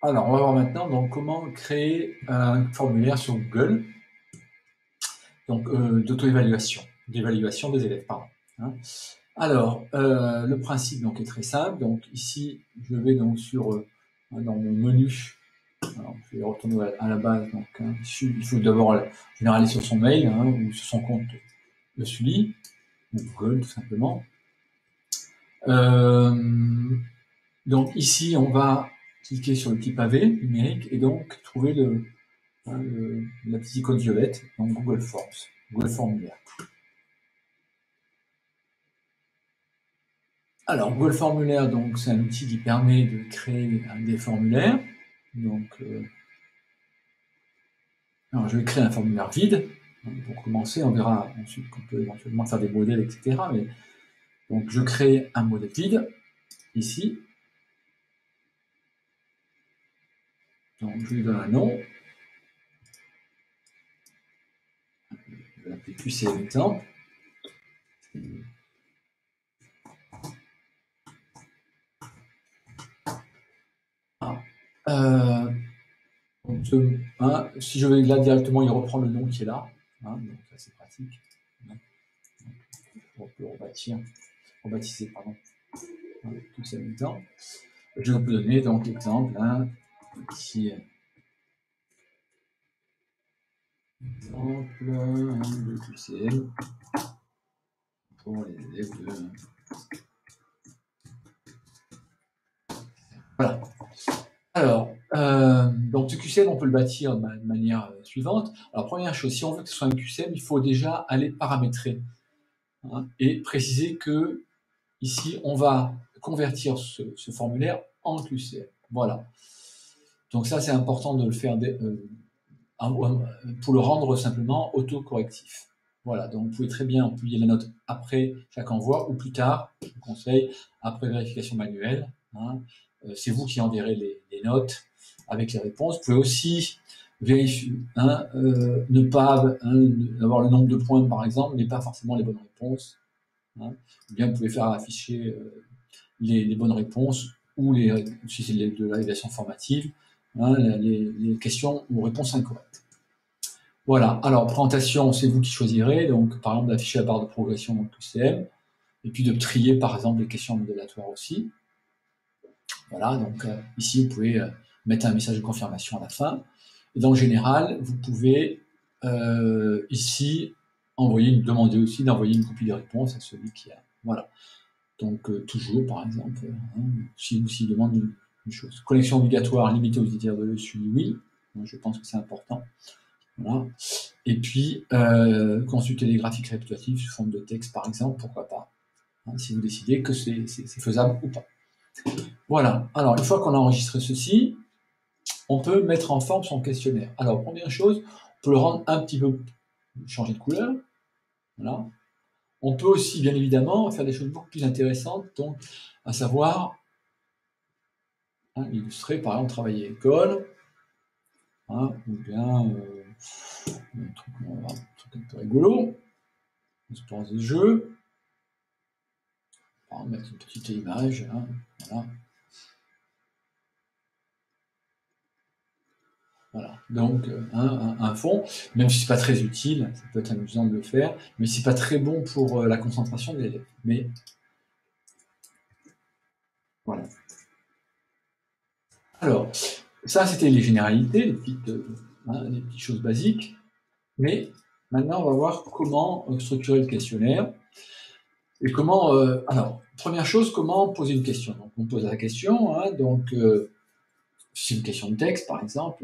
Alors, on va voir maintenant donc, comment créer un formulaire sur Google, donc d'auto-évaluation, d'évaluation des élèves, pardon. Hein. Alors, le principe donc est très simple. Donc ici, je vais donc sur dans mon menu. Alors, je vais retourner à la base. Donc, hein, il faut d'abord généralement sur son mail hein, ou sur son compte de Sully, ou Google tout simplement. Donc ici, on va cliquer sur le petit pavé numérique et donc trouver la petite icône violette, donc Google Forms, Google Formulaire. Alors, Google Formulaire, donc, c'est un outil qui permet de créer des formulaires. Donc, alors je vais créer un formulaire vide. Pour commencer, on verra ensuite qu'on peut éventuellement faire des modèles, etc. Mais, donc, je crée un modèle vide, ici. Donc, je lui donne un nom. Je vais l'appeler QCM exemple. Donc, si je vais là directement, il reprend le nom qui est là. Donc, ça, c'est pratique. On peut rebaptiser, pardon. QCM exemple. Je peux donner donc l'exemple ici. Exemple de QCM pour les élèves de. Voilà. Alors, donc ce QCM, on peut le bâtir de manière suivante. Alors, première chose, si on veut que ce soit un QCM, il faut déjà aller paramétrer et préciser que ici, on va convertir ce formulaire en QCM. Voilà. Donc ça, c'est important de le faire pour le rendre simplement autocorrectif. Voilà, donc vous pouvez très bien publier la note après chaque envoi ou plus tard, je vous conseille, après vérification manuelle. C'est vous qui enverrez les notes avec les réponses. Vous pouvez aussi vérifier, ne pas avoir le nombre de points par exemple, mais pas forcément les bonnes réponses. Ou bien vous pouvez faire afficher les bonnes réponses ou si c'est de l'évaluation formative, les questions ou réponses incorrectes. Voilà, alors présentation, c'est vous qui choisirez, donc par exemple d'afficher la barre de progression dans le QCM, et puis de trier par exemple les questions modélatoires aussi. Voilà, donc ici vous pouvez mettre un message de confirmation à la fin. Et dans le général, vous pouvez ici demander aussi d'envoyer une copie des réponses à celui qui a. Voilà. Donc toujours, par exemple, si demande une chose. Connexion obligatoire limitée aux utilisateurs de suivi, oui. Donc, je pense que c'est important. Voilà. Et puis, consulter les graphiques récapitulatifs sous forme de texte, par exemple, pourquoi pas, si vous décidez que c'est faisable ou pas. Voilà. Alors, une fois qu'on a enregistré ceci, on peut mettre en forme son questionnaire. Alors, première chose, on peut le rendre un petit peu, changer de couleur. Voilà. On peut aussi, bien évidemment, faire des choses beaucoup plus intéressantes, donc, à savoir, illustrer, par exemple, travailler à l'école, ou bien un truc un peu rigolo, une expérience de jeu, on va mettre une petite image, voilà. Voilà, donc un fond, même si c'est pas très utile, ça peut être amusant de le faire, mais c'est pas très bon pour la concentration des élèves. Mais voilà. Alors, ça c'était les généralités, les petites choses basiques. Mais maintenant, on va voir comment structurer le questionnaire et comment. Alors, première chose, comment poser une question. Donc, on pose la question. Donc, c'est une question de texte, par exemple.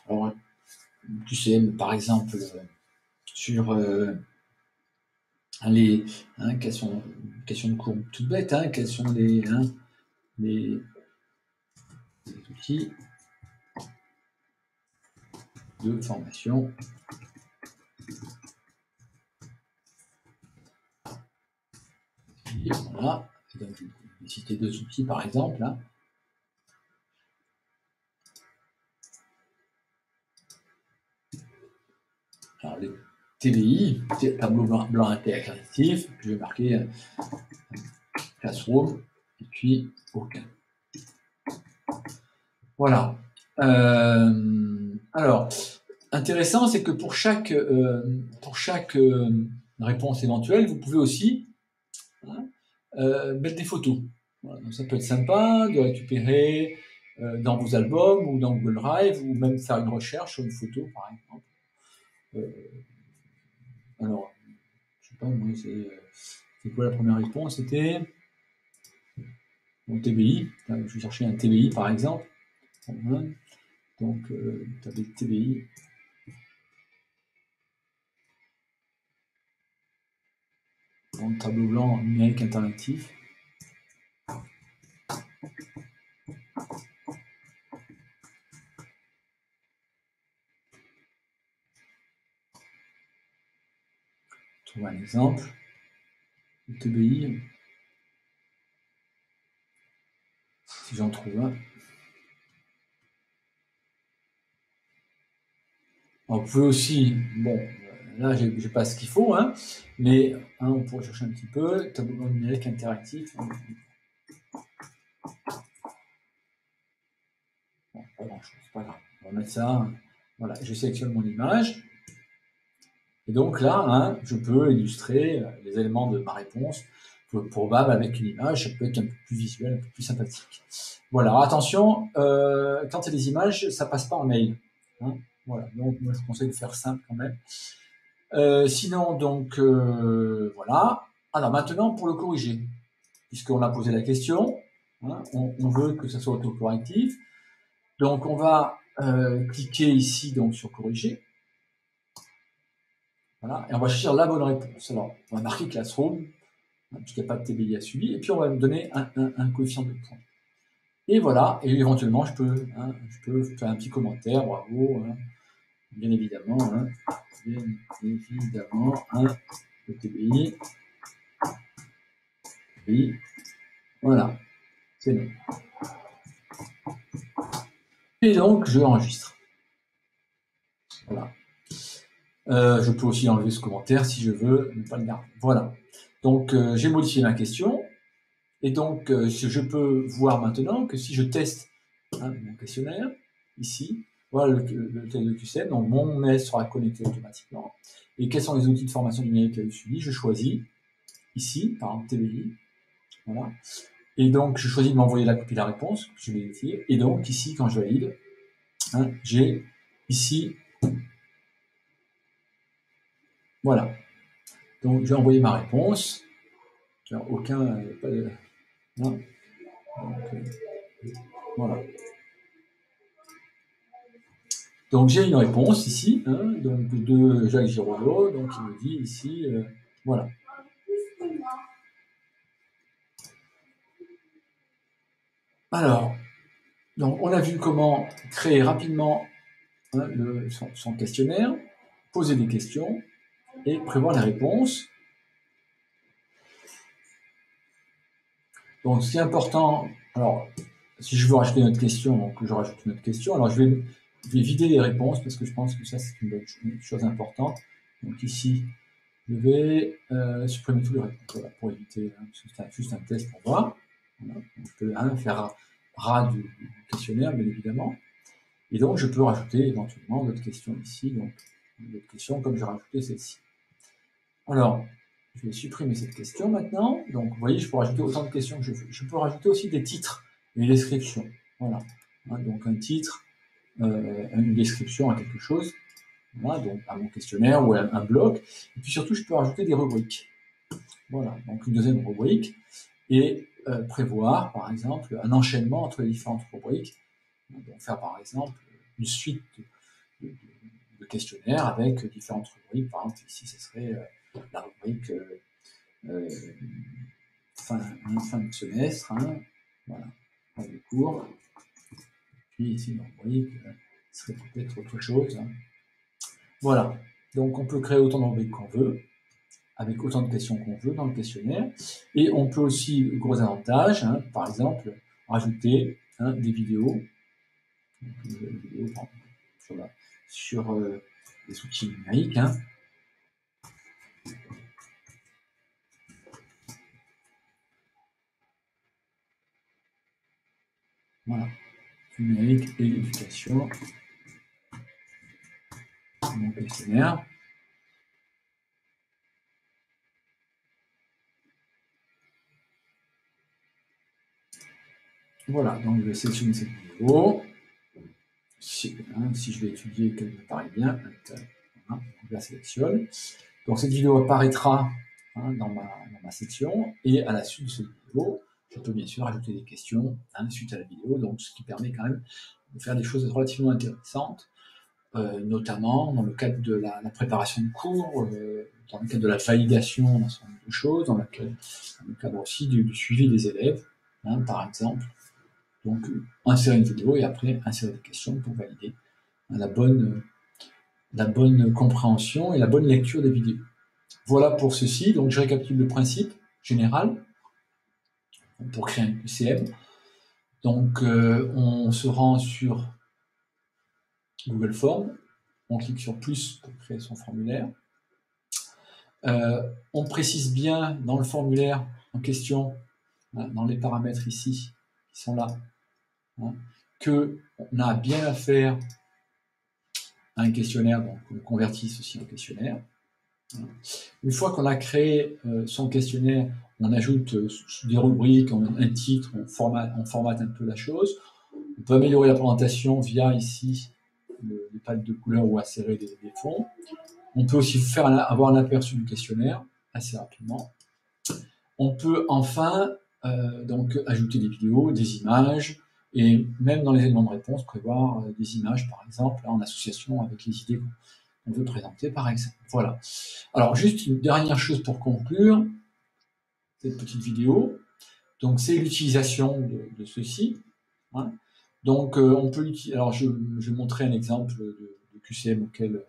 Alors, tu sais, par exemple, sur les questions de cours toutes bêtes, quels sont les outils de formation et voilà, donc, je vais citer deux outils par exemple. Alors, les TBI, tableau blanc interactif, je vais marquer Classroom et puis aucun. Voilà. Alors, intéressant, c'est que pour chaque réponse éventuelle, vous pouvez aussi mettre des photos. Voilà. Donc ça peut être sympa de récupérer dans vos albums ou dans Google Drive ou même faire une recherche sur une photo, par exemple. Alors, je sais pas, moi, c'est quoi la première réponse? C'était TBI. Je vais chercher un TBI, par exemple. Donc, tapez TBI. Donc, tableau blanc numérique interactif. Trouve un exemple. TBI. Si j'en trouve un. Alors, vous pouvez aussi, bon, là j'ai pas ce qu'il faut, hein, mais on pourrait chercher un petit peu, tableau blanc numérique interactif. Bon, pas grand chose, c'est pas grave. On va mettre ça, voilà, je sélectionne mon image. Et donc là, je peux illustrer les éléments de ma réponse probable avec une image, ça peut être un peu plus visuel, un peu plus sympathique. Voilà, alors attention, quand il y a des images, ça passe pas en mail. Hein, voilà, donc moi je conseille de faire simple quand même. Sinon, donc, voilà. Alors maintenant, pour le corriger, puisqu'on a posé la question, hein, on veut que ça soit autocorrectif. Donc, on va cliquer ici donc, sur corriger. Voilà, et on va choisir la bonne réponse. Alors, on va marquer Classroom, hein, puisqu'il n'y a pas de TBI à suivi, et puis on va me donner un coefficient de points. Et voilà, et éventuellement, je peux faire un petit commentaire, bravo, hein, bien évidemment, le TBI. Oui, voilà, c'est bon. Et donc, je enregistre. Voilà. Je peux aussi enlever ce commentaire si je veux ne pas le garder. Voilà. Donc, j'ai modifié ma question. Et donc, je peux voir maintenant que si je teste mon questionnaire, ici, voilà le test de QCM, donc mon mail sera connecté automatiquement. Et quels sont les outils de formation numérique que je suivi? Je choisis ici, par exemple TBI. Voilà. Et donc, je choisis de m'envoyer la copie de la réponse, je vais vérifier. Et donc, ici, quand je valide, j'ai ici, voilà. Donc, j'ai envoyé ma réponse. Aucun, pas de, non. Donc, voilà. Donc, j'ai une réponse ici, donc de Jacques Giraudeau, donc il me dit ici, voilà. Alors, donc on a vu comment créer rapidement son questionnaire, poser des questions et prévoir les réponses. Donc, ce qui est important, alors, si je veux rajouter une autre question, donc je rajoute une autre question. Alors, je vais vider les réponses parce que je pense que ça, c'est une chose importante. Donc, ici, je vais supprimer tous les réponses, voilà, pour éviter, c'est juste un test pour voir. Voilà. Donc, je peux faire ras du questionnaire, bien évidemment. Et donc, je peux rajouter éventuellement d'autres questions ici, donc d'autres questions comme j'ai rajouté celle-ci. Alors, je vais supprimer cette question maintenant. Donc, vous voyez, je peux rajouter autant de questions que je veux. Je peux rajouter aussi des titres et une description. Voilà. Donc, un titre, une description à quelque chose. Voilà, donc à mon questionnaire ou à un bloc. Et puis surtout, je peux rajouter des rubriques. Voilà, donc une deuxième rubrique. Et prévoir, par exemple, un enchaînement entre les différentes rubriques. Donc, faire, par exemple, une suite de questionnaires avec différentes rubriques. Par exemple, ici, ce serait la rubrique fin de semestre, voilà, les cours. Puis ici, une rubrique serait peut-être autre chose. Voilà, donc on peut créer autant de rubriques qu'on veut, avec autant de questions qu'on veut dans le questionnaire. Et on peut aussi, gros avantage, par exemple, rajouter des vidéos, sur les outils numériques. Voilà. numérique et l'éducation. Mon questionnaire. Voilà, donc je vais sélectionner cette vidéo. Si je vais étudier qu'elle me paraît bien, voilà, je la sélectionne. Donc cette vidéo apparaîtra dans ma section, et à la suite de cette vidéo, je peux bien sûr ajouter des questions suite à la vidéo, donc ce qui permet quand même de faire des choses relativement intéressantes, notamment dans le cadre de la préparation de cours, dans le cadre de la validation d'un certain nombre de choses, dans le cadre aussi du suivi des élèves, par exemple. Donc, insérer une vidéo et après insérer des questions pour valider la bonne compréhension et la bonne lecture des vidéos. Voilà pour ceci. Donc, je récapitule le principe général pour créer un QCM. Donc, on se rend sur Google Forms, on clique sur plus pour créer son formulaire. On précise bien dans le formulaire en question, dans les paramètres ici, qui sont là, qu'on a bien affaire à un questionnaire, donc on convertit ceci en questionnaire. Une fois qu'on a créé son questionnaire, on ajoute des rubriques, un titre, on formate un peu la chose. On peut améliorer la présentation via ici les palettes de couleurs ou insérer des fonds. On peut aussi avoir un aperçu du questionnaire assez rapidement. On peut enfin donc ajouter des vidéos, des images, et même dans les éléments de réponse, prévoir des images, par exemple, en association avec les idées qu'on veut présenter, par exemple. Voilà. Alors, juste une dernière chose pour conclure cette petite vidéo. Donc, c'est l'utilisation de ceci. Donc, on peut utiliser. Alors, je vais montrer un exemple de QCM auquel,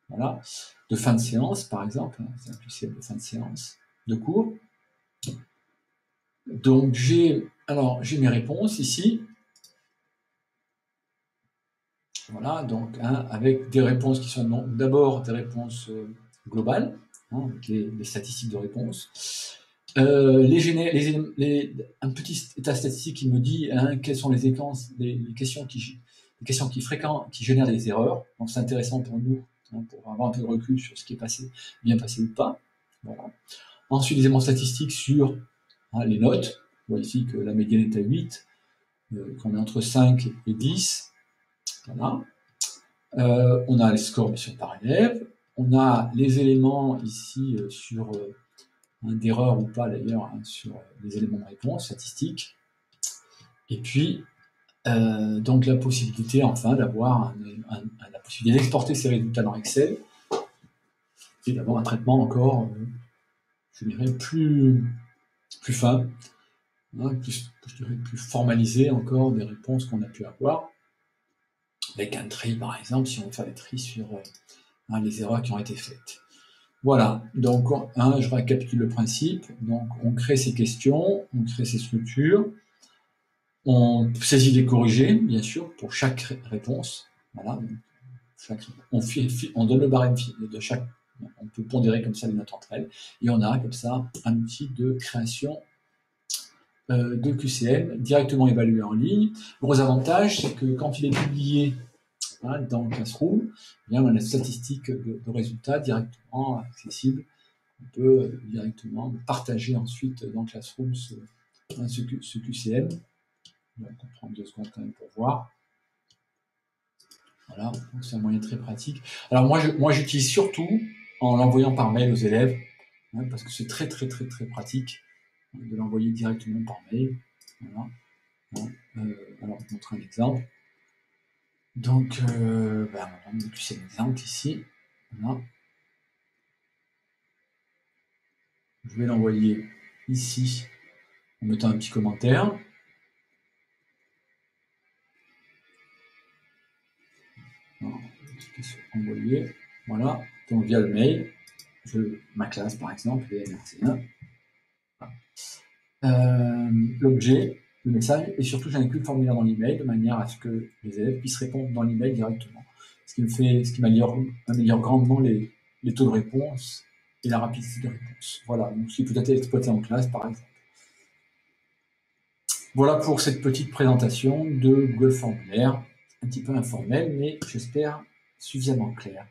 voilà, de fin de séance, par exemple. C'est un QCM de fin de séance de cours. Donc, j'ai mes réponses ici. Voilà, donc avec des réponses qui sont d'abord des réponses globales, avec les statistiques de réponse. Un petit état statistique qui me dit quelles sont les questions qui génèrent des erreurs. Donc c'est intéressant pour nous, pour avoir un peu de recul sur ce qui est bien passé ou pas. Voilà. Ensuite, des éléments statistiques sur les notes. On voit ici que la médiane est à 8, qu'on est entre 5 et 10. Voilà. On a les scores bien sûr par élève. On a les éléments ici sur d'erreur ou pas d'ailleurs sur les éléments de réponse statistiques. Et puis donc la possibilité enfin d'avoir la possibilité d'exporter ces résultats dans Excel et d'avoir un traitement encore, je dirais, plus fin, plus formalisé encore des réponses qu'on a pu avoir, avec un tri par exemple, si on veut faire des tris sur les erreurs qui ont été faites. Voilà, donc je récapitule le principe. Donc on crée ces questions, on crée ces structures, on saisit les corrigés, bien sûr, pour chaque réponse. Voilà, on donne le barème de chaque. On peut pondérer comme ça les notes entre elles, et on a comme ça un outil de création de QCM directement évalué en ligne. Le gros avantage, c'est que quand il est publié dans Classroom, on a la statistique de résultats directement accessible. On peut directement partager ensuite dans Classroom ce QCM. On va prendre 2 secondes quand même pour voir. Voilà, donc c'est un moyen très pratique. Alors moi j'utilise surtout en l'envoyant par mail aux élèves, parce que c'est très pratique de l'envoyer directement par mail. Voilà. Alors je vais montrer un exemple. Donc on va prendre le QCM exemple ici. Voilà. Je vais l'envoyer ici en mettant un petit commentaire. Envoyer. Voilà. Donc via le mail, ma classe par exemple, NRC1. L'objet, le message, et surtout j'inclus le formulaire dans l'email de manière à ce que les élèves puissent répondre dans l'email directement. Ce qui améliore grandement les taux de réponse et la rapidité de réponse. Voilà, donc ce qui peut être exploité en classe par exemple. Voilà pour cette petite présentation de Google Formulaire, un petit peu informelle, mais j'espère suffisamment claire.